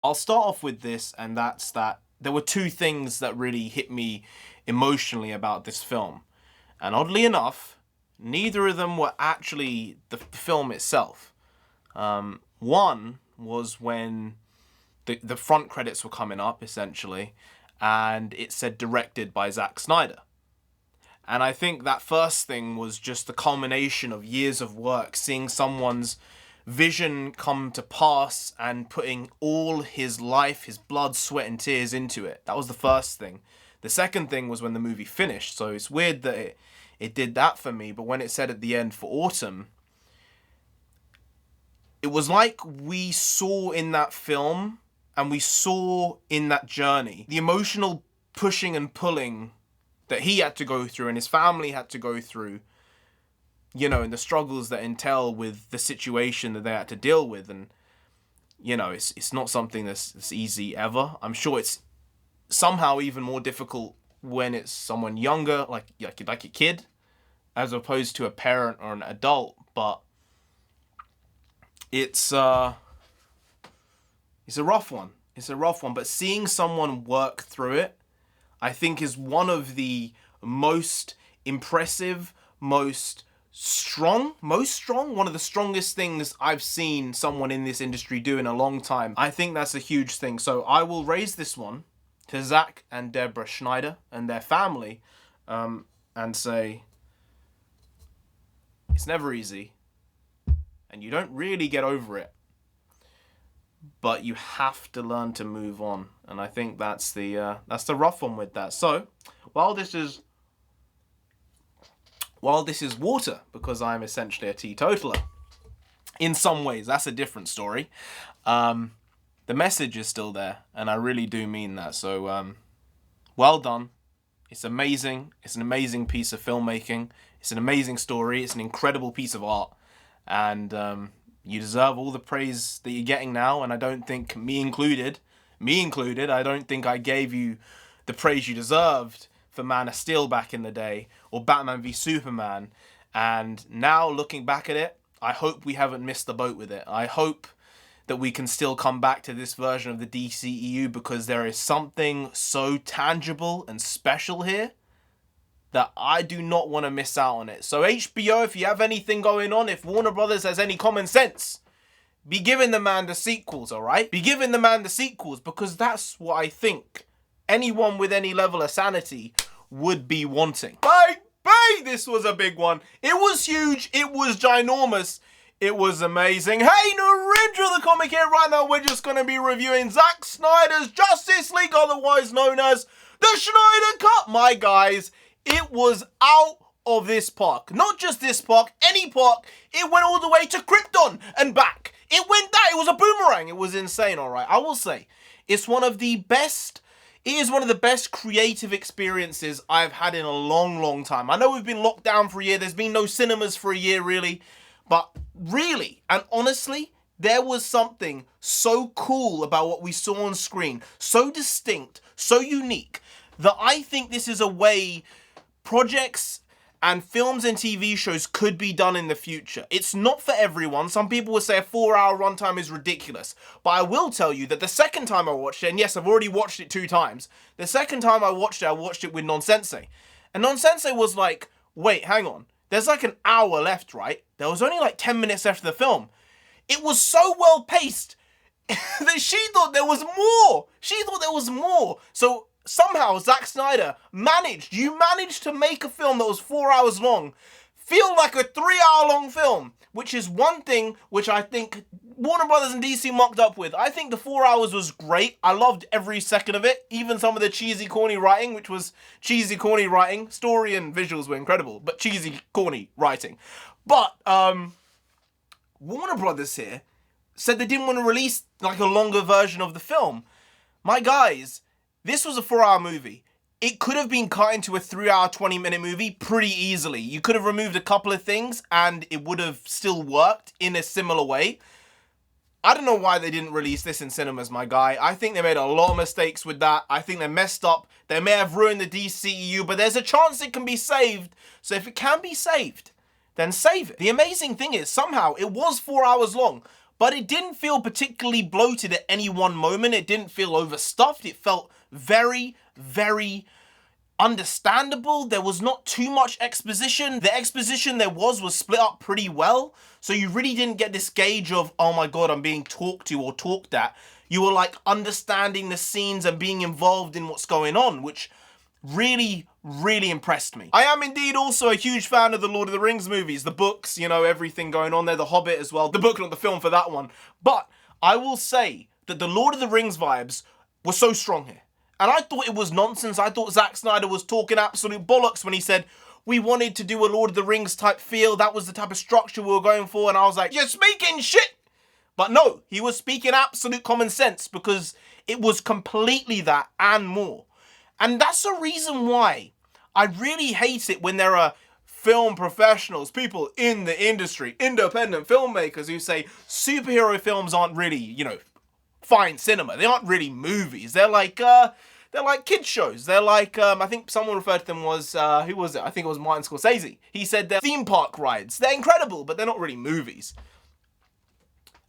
I'll start off with this, and that's that there were two things that really hit me emotionally about this film. And oddly enough, neither of them were actually the film itself. One was when the front credits were coming up, essentially, and it said directed by Zack Snyder. And I think that first thing was just the culmination of years of work, seeing someone's vision come to pass and putting all his life, his blood, sweat, and tears into it. That was the first thing. The second thing was when the movie finished. So it's weird that it did that for me, but when it said at the end for autumn, it was like we saw in that film and we saw in that journey the emotional pushing and pulling that he had to go through and his family had to go through, you know, and the struggles that entail with the situation that they had to deal with. And, you know, it's not something that's easy ever. I'm sure it's somehow even more difficult when it's someone younger, like a kid, as opposed to a parent or an adult. But it's a rough one. It's a rough one. But seeing someone work through it, I think, is one of the most impressive, most strong, one of the strongest things I've seen someone in this industry do in a long time. I think that's a huge thing. So I will raise this one to Zack and Deborah Schneider and their family, and say, it's never easy, and you don't really get over it, but you have to learn to move on. And I think that's the rough one with that. So while this is water, because I'm essentially a teetotaler, in some ways, that's a different story. The message is still there, and I really do mean that. So, well done. It's amazing. It's an amazing piece of filmmaking. It's an amazing story. It's an incredible piece of art. And you deserve all the praise that you're getting now. And I don't think, me included, I don't think I gave you the praise you deserved for Man of Steel back in the day, or Batman v Superman. And now looking back at it, I hope we haven't missed the boat with it. I hope that we can still come back to this version of the DCEU, because there is something so tangible and special here that I do not want to miss out on it. So HBO, if you have anything going on, if Warner Brothers has any common sense, be giving the man the sequels, alright? Be giving the man the sequels, because that's what I think anyone with any level of sanity would be wanting. Bye! This was a big one. It was huge. It was ginormous. It was amazing. Hey, NarendraTheComic here. Right now, we're just going to be reviewing Zack Snyder's Justice League, otherwise known as the Snyder Cut. My guys, it was out of this park. Not just this park, any park. It went all the way to Krypton and back. It went that. It was a boomerang. It was insane, all right. I will say, it's one of the best... It is one of the best creative experiences I've had in a long, long time. I know we've been locked down for a year. There's been no cinemas for a year, really. But really, and honestly, there was something so cool about what we saw on screen, so distinct, so unique, that I think this is a way projects and films and TV shows could be done in the future. It's not for everyone. Some people will say a 4-hour runtime is ridiculous. But I will tell you that the second time I watched it, and yes, I've already watched it 2 times, the second time I watched it with Nonsensei. And Nonsensei was like, wait, hang on. There's like an hour left, right? There was only like 10 minutes after the film. It was so well paced that she thought there was more. So somehow Zack Snyder managed to make a film that was 4 hours long feel like a 3-hour long film, which is one thing which I think Warner Brothers and DC mucked up with. I think the 4 hours was great. I loved every second of it, even some of the cheesy, corny writing, which was cheesy, corny writing. Story and visuals were incredible, but cheesy, corny writing. But Warner Brothers here said they didn't want to release like a longer version of the film. My guys, this was a 4-hour movie. It could have been cut into a 3-hour, 20-minute movie pretty easily. You could have removed a couple of things and it would have still worked in a similar way. I don't know why they didn't release this in cinemas, my guy. I think they made a lot of mistakes with that. I think they messed up. They may have ruined the DCEU, but there's a chance it can be saved. So if it can be saved, then save it. The amazing thing is, somehow, it was 4 hours long, but it didn't feel particularly bloated at any one moment. It didn't feel overstuffed. It felt very, very understandable. There was not too much exposition. The exposition there was split up pretty well. So you really didn't get this gauge of, oh my God, I'm being talked to or talked at. You were like understanding the scenes and being involved in what's going on, which really, really impressed me. I am indeed also a huge fan of the Lord of the Rings movies, the books, you know, everything going on there, The Hobbit as well, the book, not the film for that one. But I will say that the Lord of the Rings vibes were so strong here. And I thought it was nonsense. I thought Zack Snyder was talking absolute bollocks when he said, we wanted to do a Lord of the Rings type feel. That was the type of structure we were going for. And I was like, you're speaking shit. But no, he was speaking absolute common sense because it was completely that and more. And that's the reason why I really hate it when there are film professionals, people in the industry, independent filmmakers who say superhero films aren't really, you know, fine cinema. They aren't really movies. They're like kids shows. They're like, I think someone referred to them was, who was it? I think it was Martin Scorsese. He said they're theme park rides. They're incredible, but they're not really movies.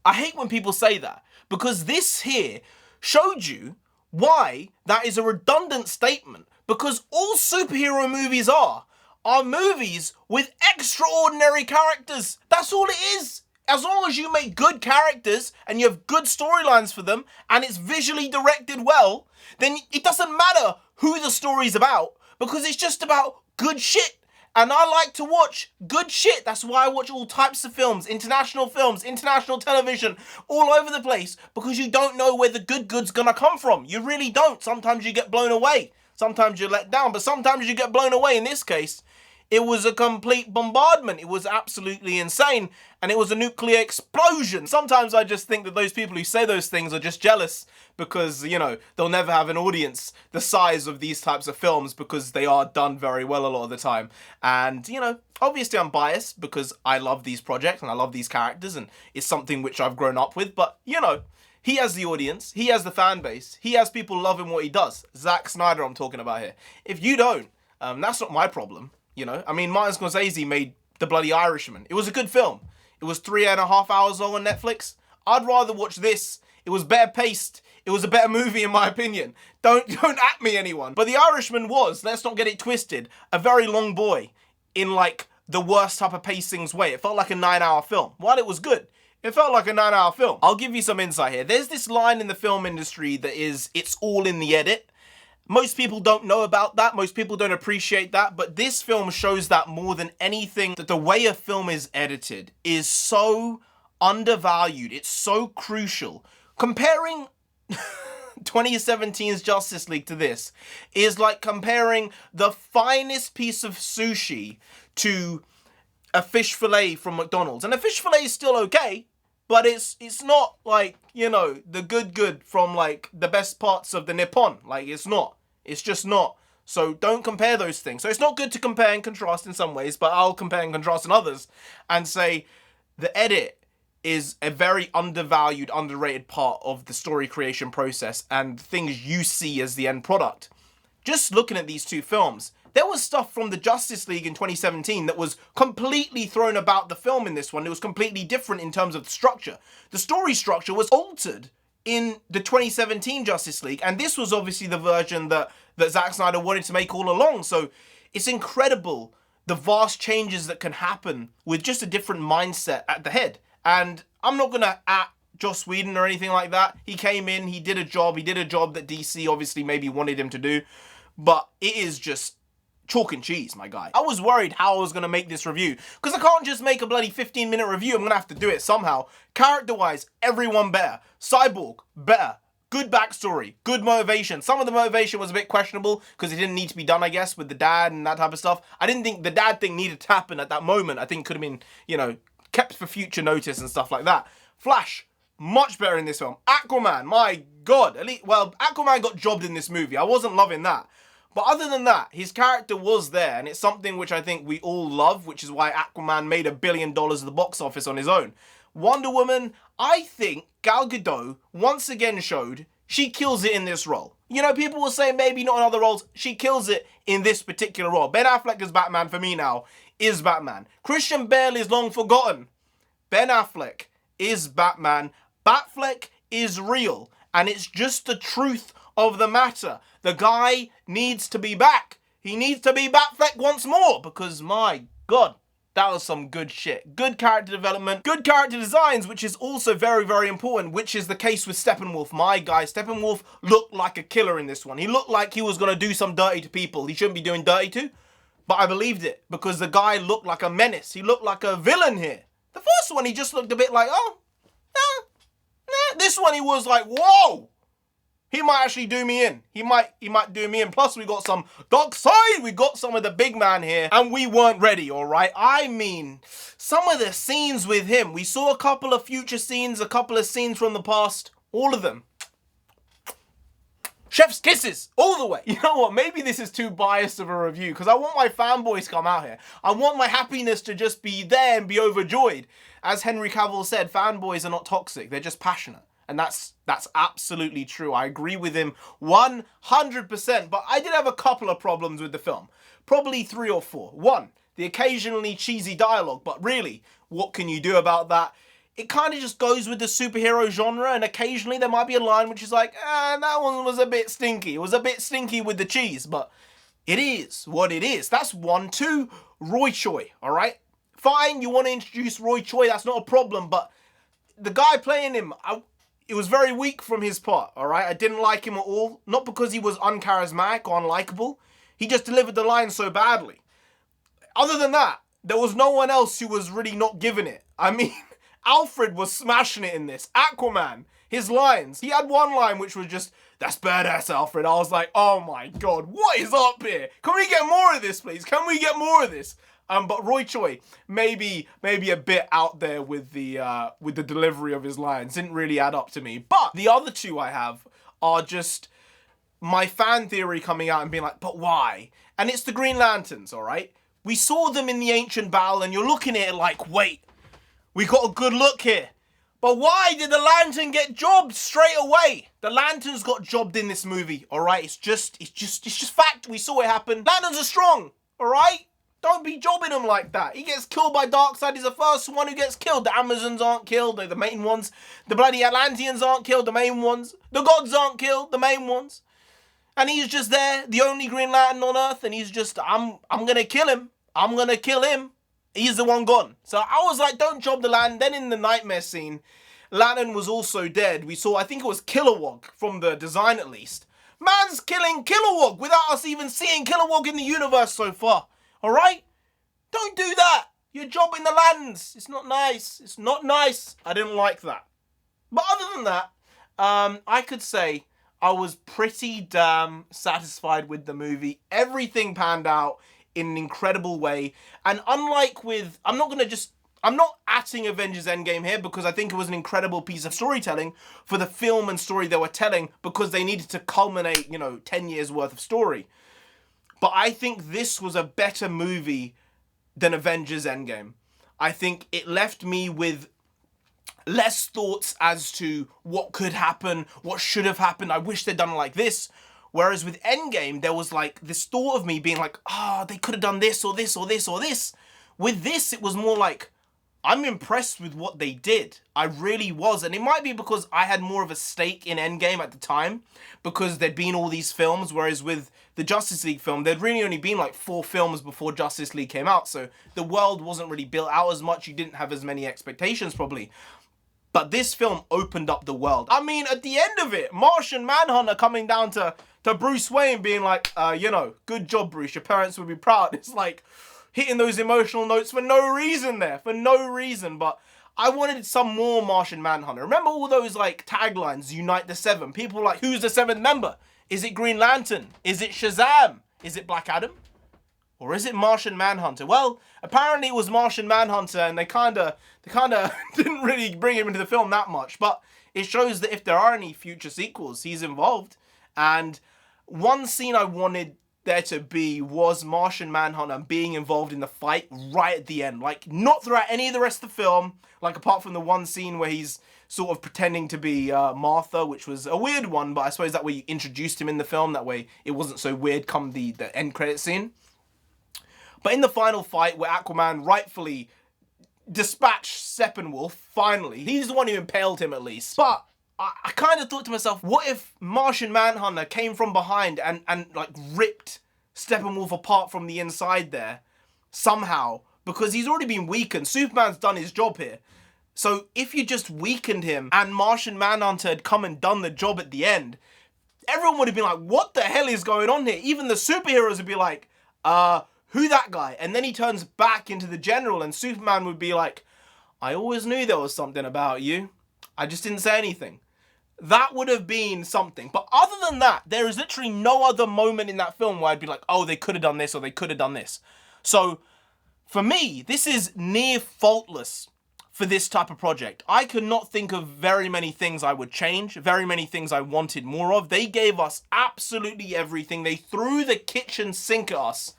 I hate when people say that because this here showed you why that is a redundant statement, because all superhero movies are movies with extraordinary characters. That's all it is. As long as you make good characters and you have good storylines for them and it's visually directed well, then it doesn't matter who the story's about because it's just about good shit. And I like to watch good shit. That's why I watch all types of films, international television, all over the place, because you don't know where the good's gonna come from. You really don't. Sometimes you get blown away. Sometimes you're let down, but sometimes you get blown away. In this case, it was a complete bombardment. It was absolutely insane. And it was a nuclear explosion. Sometimes I just think that those people who say those things are just jealous because, you know, they'll never have an audience the size of these types of films because they are done very well a lot of the time. And, you know, obviously I'm biased because I love these projects and I love these characters and it's something which I've grown up with. But, you know, he has the audience. He has the fan base. He has people loving what he does. Zack Snyder I'm talking about here. If you don't, that's not my problem. You know, I mean, Martin Scorsese made The Bloody Irishman. It was a good film. It was 3.5 hours long on Netflix. I'd rather watch this. It was better paced. It was a better movie in my opinion. Don't at me anyone. But The Irishman was, let's not get it twisted, a very long boy in like the worst type of pacings way. It felt like a 9-hour film. While it was good, it felt like a 9-hour film. I'll give you some insight here. There's this line in the film industry that is, it's all in the edit. Most people don't know about that. Most people don't appreciate that. But this film shows that more than anything, that the way a film is edited is so undervalued. It's so crucial. Comparing 2017's Justice League to this is like comparing the finest piece of sushi to a fish fillet from McDonald's. And a fish fillet is still okay, but it's not like, you know, the good from like the best parts of the Nippon. Like it's not. It's just not. So don't compare those things. So it's not good to compare and contrast in some ways, but I'll compare and contrast in others and say the edit is a very undervalued, underrated part of the story creation process and things you see as the end product. Just looking at these two films, there was stuff from the Justice League in 2017 that was completely thrown about the film in this one. It was completely different in terms of the structure. The story structure was altered in the 2017 Justice League, and this was obviously the version that Zack Snyder wanted to make all along. So it's incredible the vast changes that can happen with just a different mindset at the head. And I'm not gonna at Joss Whedon or anything like that. He came in, he did a job that DC obviously maybe wanted him to do, but it is just chalk and cheese, my guy. I was worried how I was going to make this review, because I can't just make a bloody 15-minute review. I'm going to have to do it somehow. Character-wise, everyone better. Cyborg, better. Good backstory, good motivation. Some of the motivation was a bit questionable, because it didn't need to be done, I guess, with the dad and that type of stuff. I didn't think the dad thing needed to happen at that moment. I think it could have been, you know, kept for future notice and stuff like that. Flash, much better in this film. Aquaman, my God. At least, well, Aquaman got jobbed in this movie. I wasn't loving that. But other than that, his character was there, and it's something which I think we all love, which is why Aquaman made $1 billion at the box office on his own. Wonder Woman, I think Gal Gadot once again showed she kills it in this role. You know, people will say maybe not in other roles. She kills it in this particular role. Ben Affleck as Batman, for me now, is Batman. Christian Bale is long forgotten. Ben Affleck is Batman. Batfleck is real. And it's just the truth of the matter. The guy needs to be back. He needs to be Batfleck once more. Because, my God, that was some good shit. Good character development, good character designs, which is also very, very important, which is the case with Steppenwolf. My guy, Steppenwolf looked like a killer in this one. He looked like he was going to do some dirty to people he shouldn't be doing dirty to, but I believed it because the guy looked like a menace. He looked like a villain here. The first one, he just looked a bit like, oh, nah. This one, he was like, whoa. He might actually do me in. He might do me in. Plus, we got some dark side. We got some of the big man here. And we weren't ready, all right? I mean, some of the scenes with him. We saw a couple of future scenes, a couple of scenes from the past. All of them. Chef's kisses, all the way. You know what? Maybe this is too biased of a review because I want my fanboys to come out here. I want my happiness to just be there and be overjoyed. As Henry Cavill said, fanboys are not toxic. They're just passionate. And that's absolutely true. I agree with him 100%. But I did have a couple of problems with the film. Probably 3 or 4. 1, the occasionally cheesy dialogue. But really, what can you do about that? It kind of just goes with the superhero genre. And occasionally there might be a line which is like, that one was a bit stinky. It was a bit stinky with the cheese. But it is what it is. That's 1. 2, Roy Choi. All right? Fine, you want to introduce Roy Choi. That's not a problem. But the guy playing him, it was very weak from his part, all right? I didn't like him at all. Not because he was uncharismatic or unlikable. He just delivered the line so badly. Other than that, there was no one else who was really not giving it. I mean, Alfred was smashing it in this. Aquaman, his lines. He had one line which was just, that's badass, Alfred. I was like, oh my God, what is up here? Can we get more of this, please? Can we get more of this? But Roy Choi, maybe a bit out there with the delivery of his lines. Didn't really add up to me. But the other 2 I have are just my fan theory coming out and being like, but why? And it's the Green Lanterns, all right? We saw them in the ancient battle and you're looking at it like, wait, we got a good look here. But why did the Lantern get jobbed straight away? The Lanterns got jobbed in this movie, all right? It's just fact. We saw it happen. Lanterns are strong, all right? Don't be jobbing him like that. He gets killed by Darkseid. He's the first one who gets killed. The Amazons aren't killed. They're the main ones. The bloody Atlanteans aren't killed. The main ones. The gods aren't killed. The main ones. And he's just there, the only Green Lantern on Earth. And he's just, I'm going to kill him. I'm going to kill him. He's the one gone. So I was like, don't job the Lantern. Then in the nightmare scene, Lantern was also dead. We saw, I think it was Kilowog, from the design at least. Man's killing Kilowog without us even seeing Kilowog in the universe so far. All right? Don't do that. You're jobbing the Lanterns. It's not nice. It's not nice. I didn't like that. But other than that, I could say I was pretty damn satisfied with the movie. Everything panned out in an incredible way. And unlike with, I'm not atting Avengers Endgame here because I think it was an incredible piece of storytelling for the film and story they were telling because they needed to culminate, 10 years worth of story. But I think this was a better movie than Avengers Endgame. I think it left me with less thoughts as to what could happen, what should have happened. I wish they'd done it like this. Whereas with Endgame, there was like this thought of me being like, they could have done this or this or this or this. With this, it was more like, I'm impressed with what they did. I really was. And it might be because I had more of a stake in Endgame at the time because there'd been all these films, whereas with the Justice League film, there'd really only been like 4 films before Justice League came out. So the world wasn't really built out as much. You didn't have as many expectations probably. But this film opened up the world. I mean, at the end of it, Martian Manhunter coming down to Bruce Wayne being like, good job, Bruce. Your parents would be proud. It's like hitting those emotional notes for no reason there. For no reason. But I wanted some more Martian Manhunter. Remember all those like taglines, Unite the Seven? People were like, who's the 7th member? Is it Green Lantern? Is it Shazam? Is it Black Adam? Or is it Martian Manhunter? Well, apparently it was Martian Manhunter and they kind of didn't really bring him into the film that much. But it shows that if there are any future sequels, he's involved. And one scene I wanted there to be was Martian Manhunter being involved in the fight right at the end. Like, not throughout any of the rest of the film, like apart from the one scene where he's sort of pretending to be Martha, which was a weird one, but I suppose that way you introduced him in the film, that way it wasn't so weird come the end credit scene. But in the final fight where Aquaman rightfully dispatched Steppenwolf, finally. He's the one who impaled him, at least. But I kind of thought to myself, what if Martian Manhunter came from behind and like ripped Steppenwolf apart from the inside there somehow? Because he's already been weakened. Superman's done his job here. So if you just weakened him and Martian Manhunter had come and done the job at the end, everyone would have been like, what the hell is going on here? Even the superheroes would be like, who that guy? And then he turns back into the general and Superman would be like, I always knew there was something about you. I just didn't say anything. That would have been something. But other than that, there is literally no other moment in that film where I'd be like, oh, they could have done this or they could have done this. So for me, this is near faultless for this type of project. I could not think of very many things I would change, very many things I wanted more of. They gave us absolutely everything. They threw the kitchen sink at us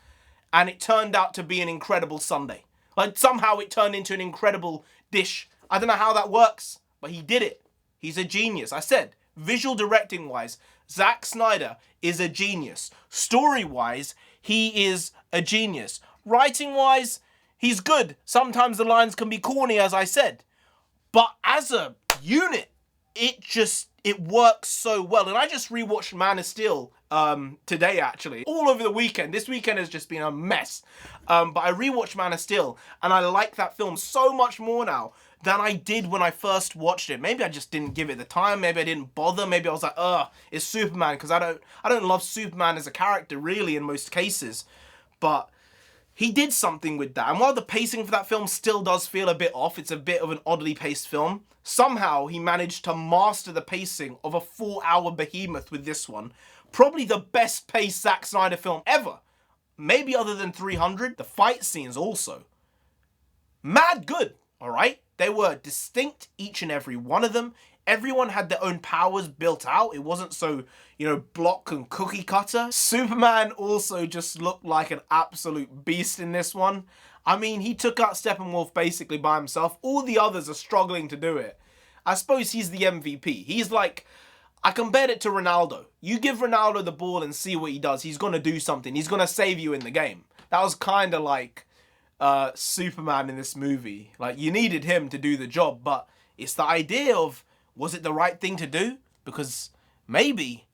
and it turned out to be an incredible sundae. Like somehow it turned into an incredible dish. I don't know how that works, but he did it. He's a genius. I said, visual directing wise, Zack Snyder is a genius. Story wise, he is a genius. Writing wise, he's good. Sometimes the lines can be corny, as I said. But as a unit, it works so well. And I just rewatched Man of Steel today, actually. All over the weekend. This weekend has just been a mess. But I rewatched Man of Steel, and I like that film so much more now than I did when I first watched it. Maybe I just didn't give it the time. Maybe I didn't bother. Maybe I was like, it's Superman, because I don't love Superman as a character, really, in most cases. But he did something with that. And while the pacing for that film still does feel a bit off, it's a bit of an oddly paced film, somehow he managed to master the pacing of a 4-hour behemoth with this one. Probably the best paced Zack Snyder film ever. Maybe other than 300. The fight scenes also. Mad good, alright? They were distinct, each and every one of them. Everyone had their own powers built out. It wasn't so, block and cookie cutter. Superman also just looked like an absolute beast in this one. I mean, he took out Steppenwolf basically by himself. All the others are struggling to do it. I suppose he's the MVP. He's like, I compared it to Ronaldo. You give Ronaldo the ball and see what he does. He's going to do something. He's going to save you in the game. That was kind of like Superman in this movie. Like, you needed him to do the job, but it's the idea of, was it the right thing to do? Because maybe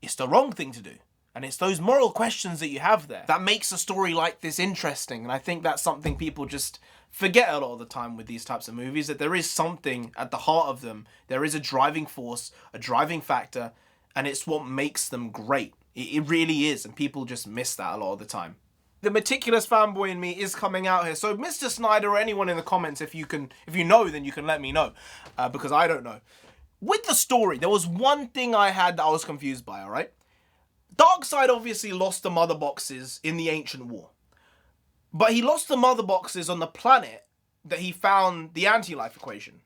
it's the wrong thing to do. And it's those moral questions that you have there that makes a story like this interesting. And I think that's something people just forget a lot of the time with these types of movies, that there is something at the heart of them. There is a driving force, a driving factor, and it's what makes them great. It really is, and people just miss that a lot of the time. The meticulous fanboy in me is coming out here. So Mr. Snyder, or anyone in the comments, if you know, then you can let me know, because I don't know. With the story, there was one thing I had that I was confused by, alright? Darkseid obviously lost the mother boxes in the Ancient War. But he lost the mother boxes on the planet that he found the anti-life equation.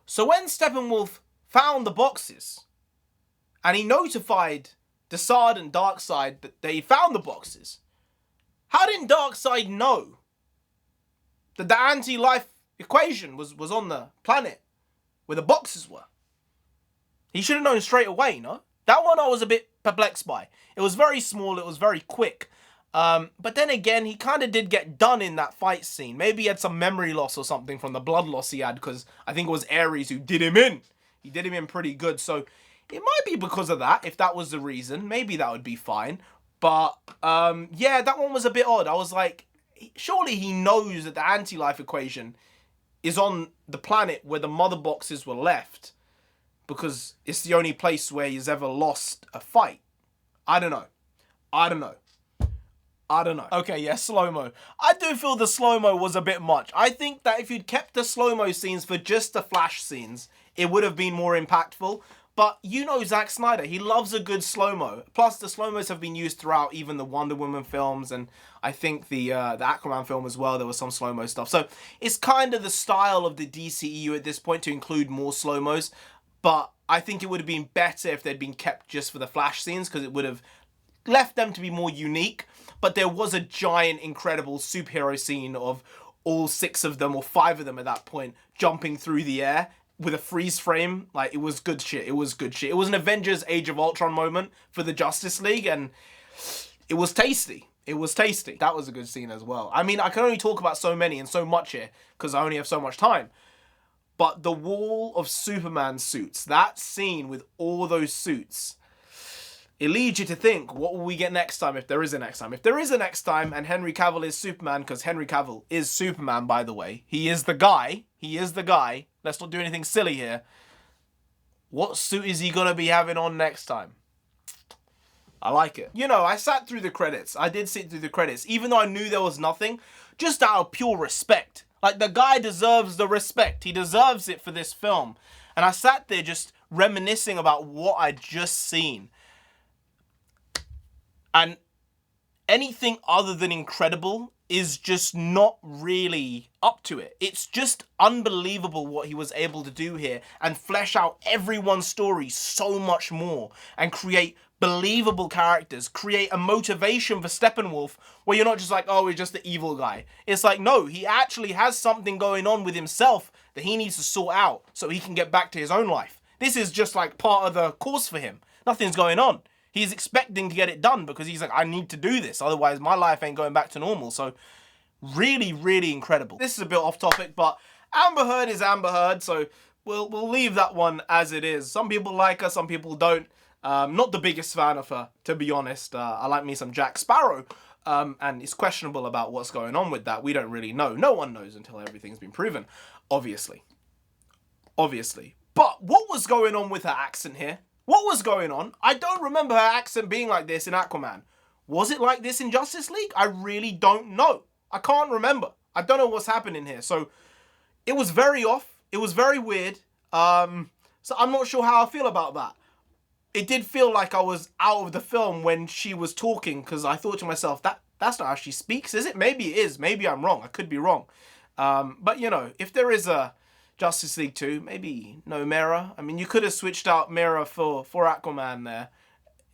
So when Steppenwolf found the boxes, and he notified Desaad and Darkseid that they found the boxes, how didn't Darkseid know that the anti-life equation was on the planet where the boxes were? He should have known straight away, no? That one I was a bit perplexed by. It was very small, it was very quick. But then again, he kind of did get done in that fight scene. Maybe he had some memory loss or something from the blood loss he had, because I think it was Ares who did him in. He did him in pretty good, so it might be because of that, if that was the reason. Maybe that would be fine. But, yeah, that one was a bit odd. I was like, surely he knows that the anti-life equation is on the planet where the mother boxes were left, because it's the only place where he's ever lost a fight. I don't know. Okay, yeah, slow-mo. I do feel the slow-mo was a bit much. I think that if you'd kept the slow-mo scenes for just the Flash scenes, it would have been more impactful. But you know Zack Snyder, he loves a good slow-mo. Plus, the slow-mos have been used throughout even the Wonder Woman films, and I think the Aquaman film as well, there was some slow-mo stuff. So it's kind of the style of the DCEU at this point to include more slow-mos. But I think it would have been better if they'd been kept just for the Flash scenes, because it would have left them to be more unique. But there was a giant, incredible superhero scene of all 6 of them, or 5 of them at that point, jumping through the air with a freeze frame. Like, it was good shit. It was good shit. It was an Avengers Age of Ultron moment for the Justice League, and it was tasty. It was tasty. That was a good scene as well. I mean, I can only talk about so many and so much here because I only have so much time. But the wall of Superman suits, that scene with all those suits, it leads you to think, what will we get next time if there is a next time? If there is a next time and Henry Cavill is Superman, because Henry Cavill is Superman, by the way. He is the guy. He is the guy. Let's not do anything silly here. What suit is he going to be having on next time? I like it. You know, I sat through the credits. I did sit through the credits, even though I knew there was nothing, just out of pure respect. Like, the guy deserves the respect. He deserves it for this film. And I sat there just reminiscing about what I'd just seen. And anything other than incredible is just not really up to it. It's just unbelievable what he was able to do here and flesh out everyone's story so much more and create believable characters, create a motivation for Steppenwolf where you're not just like, oh, he's just the evil guy. It's like, no, he actually has something going on with himself that he needs to sort out so he can get back to his own life. This is just like part of the course for him. Nothing's going on. He's expecting to get it done because he's like, I need to do this. Otherwise, my life ain't going back to normal. So really, really incredible. This is a bit off topic, but Amber Heard is Amber Heard. So we'll leave that one as it is. Some people like her, some people don't. Not the biggest fan of her, to be honest. I like me some Jack Sparrow. And it's questionable about what's going on with that. We don't really know. No one knows until everything's been proven. Obviously. But what was going on with her accent here? What was going on? I don't remember her accent being like this in Aquaman. Was it like this in Justice League? I really don't know. I can't remember. I don't know what's happening here. So it was very off. It was very weird. So I'm not sure how I feel about that. It did feel like I was out of the film when she was talking because I thought to myself, that's not how she speaks, is it? Maybe it is. Maybe I'm wrong. I could be wrong. But, you know, if there is a Justice League 2, maybe no Mera. I mean, you could have switched out Mera for Aquaman there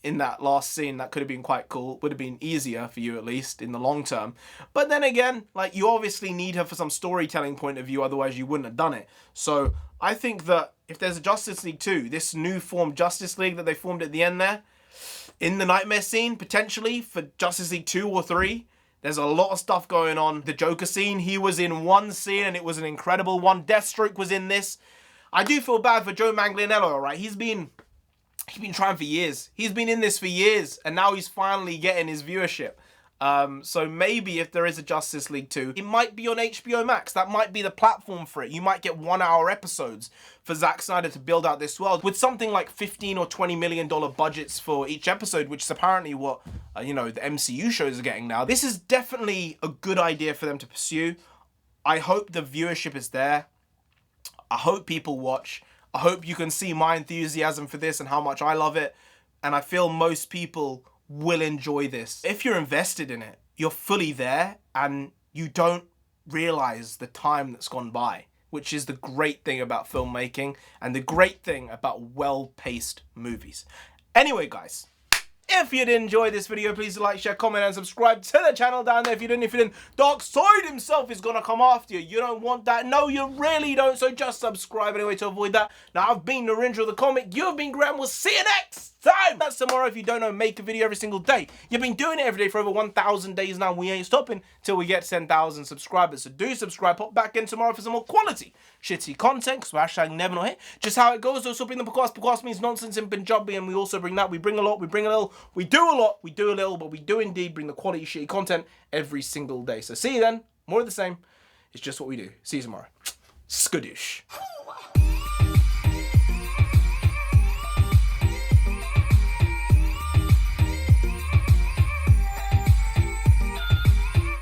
in that last scene. That could have been quite cool. Would have been easier for you, at least, in the long term. But then again, like, you obviously need her for some storytelling point of view, otherwise you wouldn't have done it. So I think that if there's a Justice League 2, this new formed Justice League that they formed at the end there, in the nightmare scene, potentially, for Justice League 2 or 3, there's a lot of stuff going on. The Joker scene, he was in one scene and it was an incredible one. Deathstroke was in this. I do feel bad for Joe Manganiello, all right? He's been trying for years. He's been in this for years and now he's finally getting his viewership. So maybe if there is a Justice League 2, it might be on HBO Max. That might be the platform for it. You might get 1-hour episodes for Zack Snyder to build out this world with something like $15 or $20 million budgets for each episode, which is apparently what, the MCU shows are getting now. This is definitely a good idea for them to pursue. I hope the viewership is there. I hope people watch. I hope you can see my enthusiasm for this and how much I love it. And I feel most people will enjoy this. If you're invested in it, you're fully there and you don't realize the time that's gone by, which is the great thing about filmmaking and the great thing about well-paced movies. Anyway, guys, if you did enjoy this video, please like, share, comment, and subscribe to the channel down there. If you didn't, Darkseid himself is gonna come after you. You don't want that. No, you really don't. So just subscribe anyway to avoid that. Now, I've been NarendraTheComic. You've been Graham. We'll see you next time. That's tomorrow. If you don't know, make a video every single day. You've been doing it every day for over 1,000 days now. We ain't stopping till we get 10,000 subscribers. So do subscribe. Pop back in tomorrow for some more quality shitty content. So hashtag never not hit. Just how it goes. Also bring the podcast. Podcast means nonsense in Punjabi, and we also bring that. We bring a lot. We bring a little. We do a lot. We do a little. But we do indeed bring the quality shitty content every single day. So see you then. More of the same. It's just what we do. See you tomorrow. Skadoosh.